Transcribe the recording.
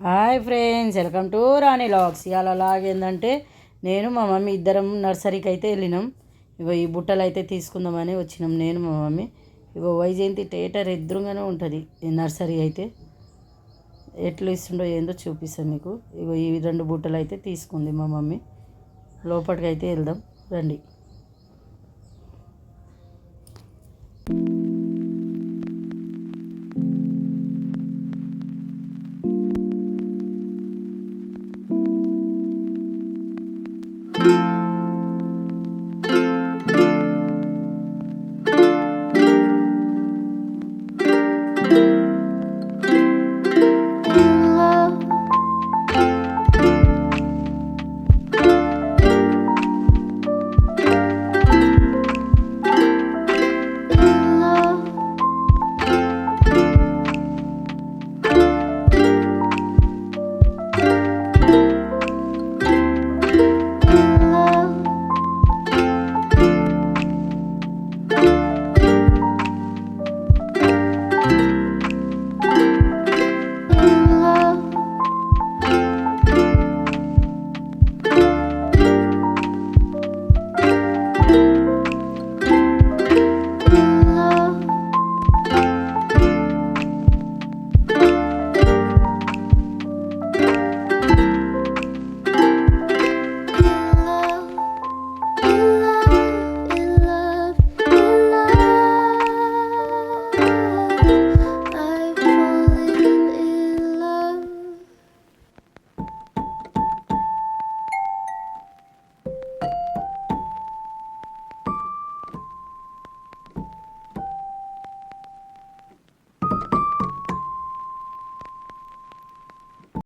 Hi friends, welcome to Rani logs. ఇవాళ లాగేందంటే నేను మా మమ్మీ ఇద్దరం నర్సరీకి అయితే వెళ్ళినాం. ఇగో ఈ బుట్టలు అయితే తీసుకుందామని వచ్చినాం నేను మా మమ్మీ. ఇగో వైజయంతి థియేటర్ ఎదురుగానే ఉంటుంది ఈ నర్సరీ అయితే. ఎట్లా ఇస్తుండో ఏందో చూపిస్తాను మీకు. ఇగో ఈ 2 బుట్టలు అయితే తీసుకుంది మా మమ్మీ. లోపలికి అయితే వెళ్దాం రండి.